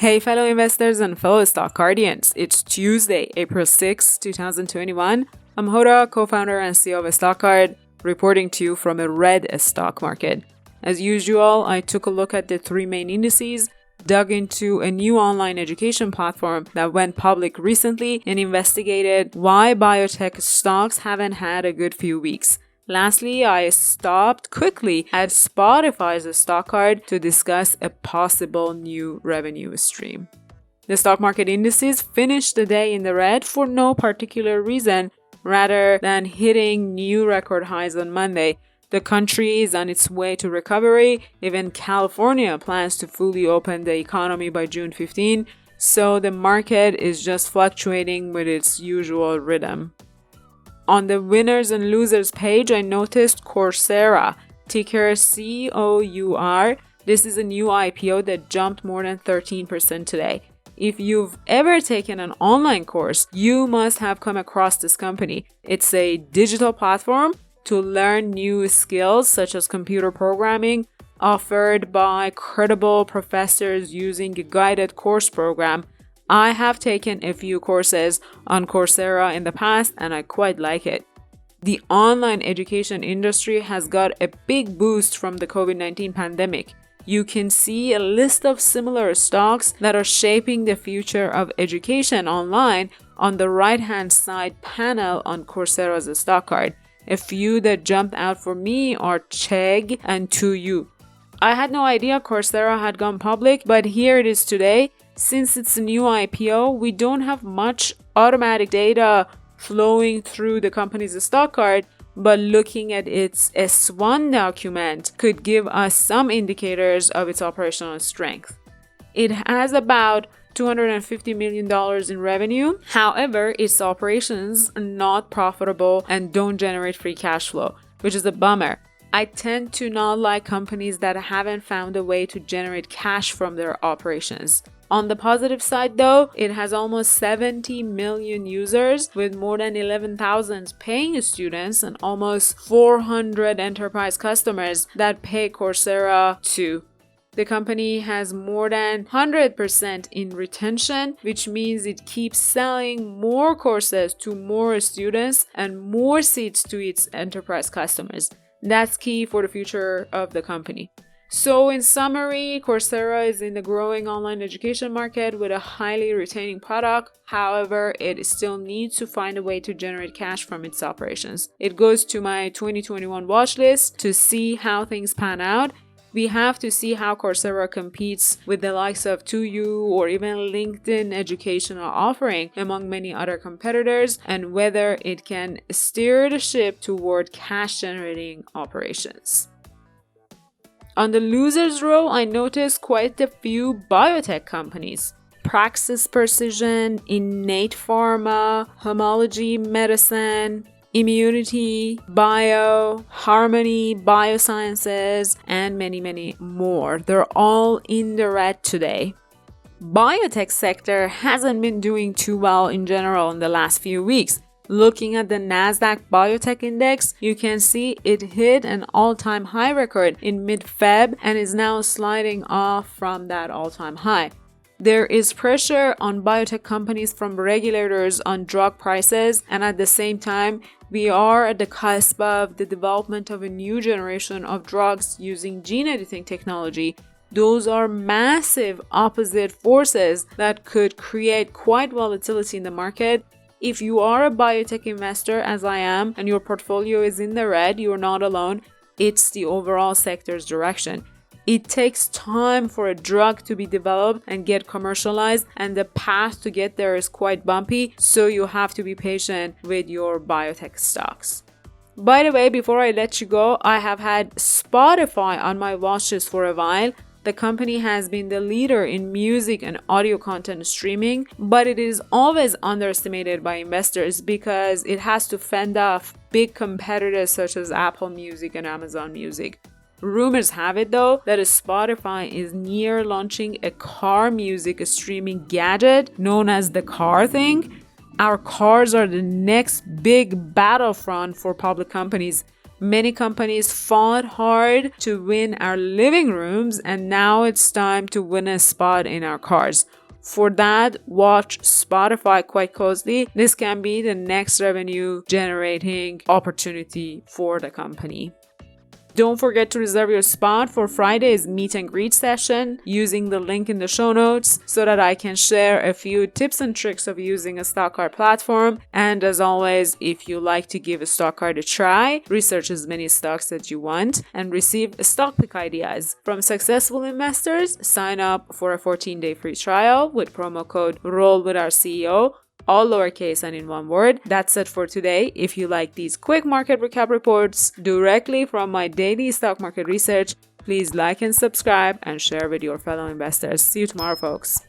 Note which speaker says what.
Speaker 1: Hey fellow investors and fellow stock guardians, it's Tuesday, April 6, 2021. I'm Hoda, co-founder and CEO of StockGuard, reporting to you from a red stock market. As usual, I took a look at the three main indices, dug into a new online education platform that went public recently, and investigated why biotech stocks haven't had a good few weeks. Lastly, I stopped quickly at Spotify's stock card to discuss a possible new revenue stream. The stock market indices finished the day in the red for no particular reason, rather than hitting new record highs on Monday. The country is on its way to recovery. Even California plans to fully open the economy by June 15, so the market is just fluctuating with its usual rhythm. On the winners and losers page, I noticed Coursera, ticker COUR. This is a new IPO that jumped more than 13% today. If you've ever taken an online course, you must have come across this company. It's a digital platform to learn new skills such as computer programming, offered by credible professors using a guided course program. I have taken a few courses on Coursera in the past and I quite like it. The online education industry has got a big boost from the COVID-19 pandemic. You can see a list of similar stocks that are shaping the future of education online on the right-hand side panel on Coursera's stock card. A few that jumped out for me are Chegg and 2U. I had no idea Coursera had gone public, but here it is today. Since it's a new IPO, we don't have much automatic data flowing through the company's stock card, but looking at its S1 document could give us some indicators of its operational strength. It has about $250 million in revenue. However, its operations are not profitable and don't generate free cash flow, which is a bummer. I tend to not like companies that haven't found a way to generate cash from their operations. On the positive side though, it has almost 70 million users with more than 11,000 paying students and almost 400 enterprise customers that pay Coursera too. The company has more than 100% in retention, which means it keeps selling more courses to more students and more seats to its enterprise customers. That's key for the future of the company. So in summary, Coursera is in the growing online education market with a highly retaining product. However, it still needs to find a way to generate cash from its operations. It goes to my 2021 watch list to see how things pan out. We have to see how Coursera competes with the likes of 2U or even LinkedIn educational offering among many other competitors, and whether it can steer the ship toward cash generating operations. On the losers row, I noticed quite a few biotech companies. Praxis Precision, Innate Pharma, Homology Medicine, Immunity, Bio, Harmony Biosciences, and many more. They're all in the red today. Biotech sector hasn't been doing too well in general in the last few weeks. Looking at the Nasdaq Biotech Index, you can see it hit an all-time high record in mid-Feb and is now sliding off from that all-time high. There is pressure on biotech companies from regulators on drug prices, and at the same time, we are at the cusp of the development of a new generation of drugs using gene editing technology. Those are massive opposite forces that could create quite volatility in the market. If you are a biotech investor, as I am, and your portfolio is in the red, you're not alone. It's the overall sector's direction. It takes time for a drug to be developed and get commercialized, and the path to get there is quite bumpy, so you have to be patient with your biotech stocks. By the way, before I let you go, I have had Spotify on my watch list for a while. The company has been the leader in music and audio content streaming, but it is always underestimated by investors because it has to fend off big competitors such as Apple Music and Amazon Music. Rumors have it though that Spotify is near launching a car music streaming gadget known as the car thing. Our cars are the next big battlefront for public companies. Many companies fought hard to win our living rooms, and now it's time to win a spot in our cars. For that, watch Spotify quite closely. This can be the next revenue generating opportunity for the company. Don't forget to reserve your spot for Friday's meet and greet session using the link in the show notes so that I can share a few tips and tricks of using a stock card platform. And as always, if you like to give a stock card a try, research as many stocks that you want, and receive stock pick ideas from successful investors, sign up for a 14-day free trial with promo code ROLLWITHOURCEO, all lowercase and in one word. That's it for today. If you like these quick market recap reports directly from my daily stock market research, please like and subscribe and share with your fellow investors. See you tomorrow, folks.